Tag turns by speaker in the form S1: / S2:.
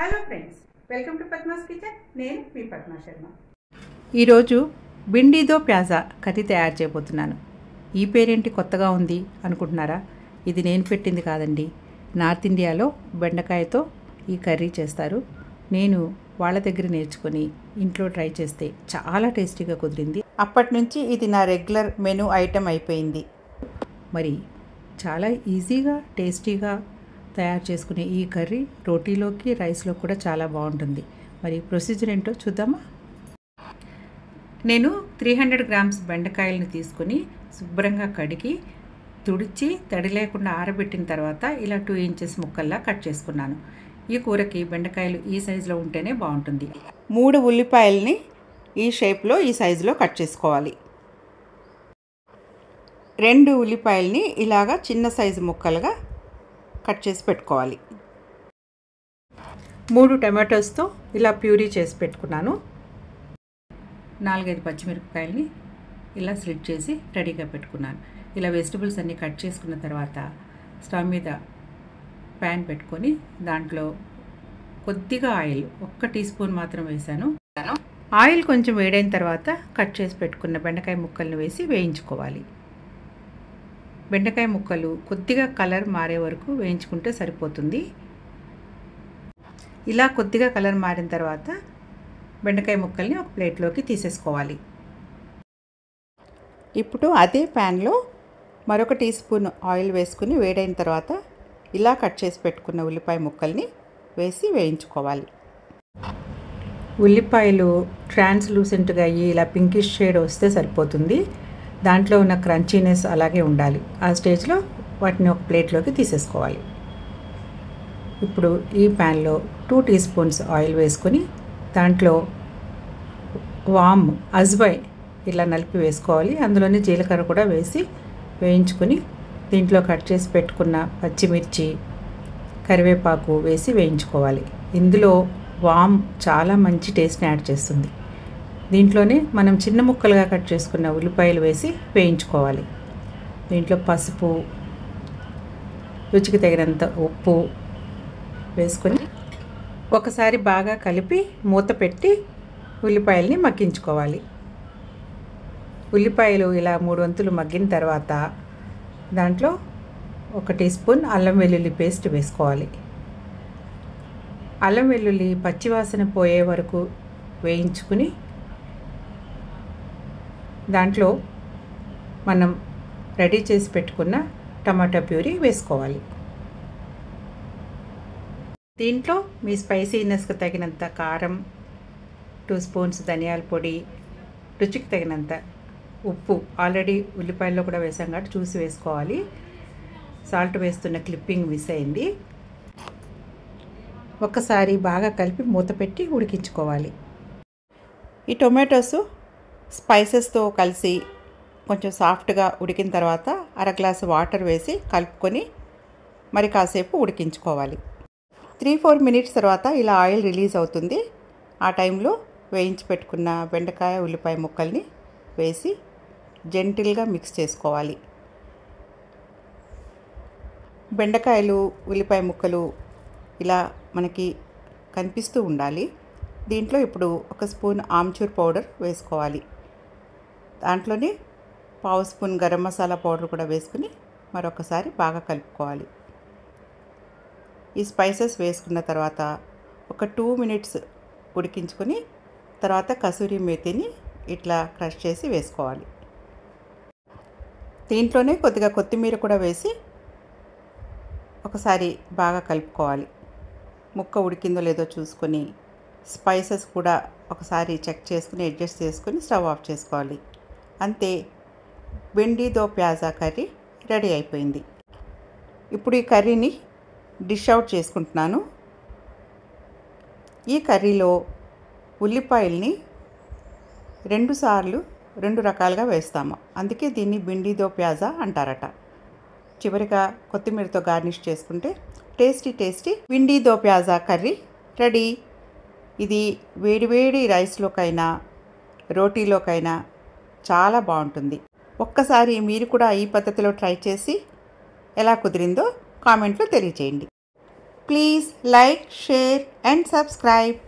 S1: Hello friends, welcome to Padma's kitchen. నేను మీ పద్మా శర్మ. ఈరోజు బిండిదో ప్యాజా curry తయారు చేయబోతున్నాను. ఈ పేరేంటి కొత్తగా ఉంది అనుకుంటున్నారా? ఇది నేను పెట్టింది కాదండి. నార్త్ ఇండియాలో బెండకాయతో ఈ కర్రీ చేస్తారు. నేను వాళ్ళ దగ్గర నేర్చుకొని ఇంట్లో ట్రై చేస్తే చాలా టేస్టీగా కుదిరింది. అప్పటి నుంచి ఇది నా రెగ్యులర్ మెనూ ఐటెం అయిపోయింది. మరి చాలా ఈజీగా టేస్టీగా తయారు చేసుకునే ఈ కర్రీ రోటీలోకి రైస్లో కూడా చాలా బాగుంటుంది. మరి ప్రొసీజర్ ఏంటో చూద్దామా? నేను 300 గ్రామ్స్ బెండకాయలను తీసుకుని శుభ్రంగా కడిగి తుడిచి తడి లేకుండా ఆరబెట్టిన తర్వాత ఇలా 2 ఇంచెస్ ముక్కల్లా కట్ చేసుకున్నాను. ఈ కూరకి బెండకాయలు ఈ సైజులో ఉంటేనే బాగుంటుంది. 3 ఉల్లిపాయలని ఈ షేప్లో ఈ సైజులో కట్ చేసుకోవాలి. 2 ఉల్లిపాయలని ఇలాగా చిన్న సైజు ముక్కలుగా కట్ చేసి పెట్టుకోవాలి. 3 టమాటోస్తో ఇలా ప్యూరీ చేసి పెట్టుకున్నాను. 4-5 పచ్చిమిరపకాయలని ఇలా స్లిట్ చేసి రెడీగా పెట్టుకున్నాను. ఇలా వెజిటబుల్స్ అన్నీ కట్ చేసుకున్న తర్వాత స్టవ్ మీద ప్యాన్ పెట్టుకొని దాంట్లో కొద్దిగా ఆయిల్ 1 టీ స్పూన్ మాత్రం వేసాను. ఆయిల్ కొంచెం వేడైన తర్వాత కట్ చేసి పెట్టుకున్న బెండకాయ ముక్కల్ని వేసి వేయించుకోవాలి. బెండకాయ ముక్కలు కొద్దిగా కలర్ మారే వరకు వేయించుకుంటే సరిపోతుంది. ఇలా కొద్దిగా కలర్ మారిన తర్వాత బెండకాయ ముక్కల్ని ఒక ప్లేట్లోకి తీసేసుకోవాలి. ఇప్పుడు అదే ప్యాన్లో మరొక టీ స్పూన్ ఆయిల్ వేసుకుని వేడైన తర్వాత ఇలా కట్ చేసి పెట్టుకున్న ఉల్లిపాయ ముక్కల్ని వేసి వేయించుకోవాలి. ఉల్లిపాయలు ట్రాన్స్లూసెంట్గా అయ్యి ఇలా పింకిష్ షేడ్ వస్తే సరిపోతుంది. దాంట్లో ఉన్న క్రంచీనెస్ అలాగే ఉండాలి. ఆ స్టేజ్లో వాటిని ఒక ప్లేట్లోకి తీసేసుకోవాలి. ఇప్పుడు ఈ ప్యాన్లో 2 టీ స్పూన్స్ ఆయిల్ వేసుకొని దాంట్లో వామ్ అజ్వై ఇలా నలిపి వేసుకోవాలి. అందులోనే జీలకర్ర కూడా వేసి వేయించుకొని దీంట్లో కట్ చేసి పెట్టుకున్న పచ్చిమిర్చి కరివేపాకు వేసి వేయించుకోవాలి. ఇందులో వామ్ చాలా మంచి టేస్ట్ని యాడ్ చేస్తుంది. దీంట్లోనే మనం చిన్న ముక్కలుగా కట్ చేసుకున్న ఉల్లిపాయలు వేసి వేయించుకోవాలి. దీంట్లో పసుపు, రుచికి తగినంత ఉప్పు వేసుకొని ఒకసారి బాగా కలిపి మూత పెట్టి ఉల్లిపాయల్ని మగ్గించుకోవాలి. ఉల్లిపాయలు ఇలా 3 వంతులు మగ్గిన తర్వాత దాంట్లో 1 టీ స్పూన్ అల్లం వెల్లుల్లి పేస్ట్ వేసుకోవాలి. అల్లం వెల్లుల్లి పచ్చివాసన పోయే వరకు వేయించుకుని దాంట్లో మనం రెడీ చేసి పెట్టుకున్న టమాటా ప్యూరీ వేసుకోవాలి. దీంట్లో మీ స్పైసీనెస్కి తగినంత కారం, 2 స్పూన్స్ ధనియాల పొడి, రుచికి తగినంత ఉప్పు, ఆల్రెడీ ఉల్లిపాయల్లో కూడా వేసాం కాబట్టి చూసి వేసుకోవాలి. సాల్ట్ వేస్తున్న క్లిప్పింగ్ మిస్ అయింది. ఒక్కసారి బాగా కలిపి మూత పెట్టి ఉడికించుకోవాలి. ఈ టొమాటోస్ స్పైసెస్తో కలిసి కొంచెం సాఫ్ట్గా ఉడికిన తర్వాత 1/2 గ్లాసు వాటర్ వేసి కలుపుకొని మరి కాసేపు ఉడికించుకోవాలి. 3-4 మినిట్స్ తర్వాత ఇలా ఆయిల్ రిలీజ్ అవుతుంది. ఆ టైంలో వేయించి పెట్టుకున్న బెండకాయ ఉల్లిపాయ ముక్కల్ని వేసి జెంటిల్గా మిక్స్ చేసుకోవాలి. బెండకాయలు ఉల్లిపాయ ముక్కలు ఇలా మనకి కనిపిస్తూ ఉండాలి. దీంట్లో ఇప్పుడు 1 స్పూన్ ఆమ్చూర్ పౌడర్ వేసుకోవాలి. దాంట్లోనే 1/2 స్పూన్ గరం మసాలా పౌడర్ కూడా వేసుకుని మరొకసారి బాగా కలుపుకోవాలి. ఈ స్పైసెస్ వేసుకున్న తర్వాత ఒక 2 మినిట్స్ ఉడికించుకొని తర్వాత కసూరి మేతిని ఇట్లా క్రష్ చేసి వేసుకోవాలి. దీంట్లోనే కొద్దిగా కొత్తిమీర కూడా వేసి ఒకసారి బాగా కలుపుకోవాలి. ముక్క ఉడికిందో లేదో చూసుకొని స్పైసెస్ కూడా ఒకసారి చెక్ చేసుకుని అడ్జస్ట్ చేసుకుని స్టవ్ ఆఫ్ చేసుకోవాలి. అంతే, బిండిదో ప్యాజా కర్రీ రెడీ అయిపోయింది. ఇప్పుడు ఈ కర్రీని డిష్ అవుట్ చేసుకుంటున్నాను. ఈ కర్రీలో ఉల్లిపాయల్ని 2 సార్లు 2 రకాలుగా వేస్తాము. అందుకే దీన్ని బిండిదో ప్యాజా అంటారట. చివరిగా కొత్తిమీరతో గార్నిష్ చేసుకుంటే టేస్టీ బిండిదో ప్యాజా కర్రీ రెడీ. ఇది వేడివేడి రైస్లోకైనా రోటీలోకైనా చాలా బాగుంటుంది. ఒక్కసారి మీరు కూడా ఈ పద్ధతిలో ట్రై చేసి ఎలా కుదిరిందో కామెంట్లో తెలియచేయండి. Please like, share and subscribe.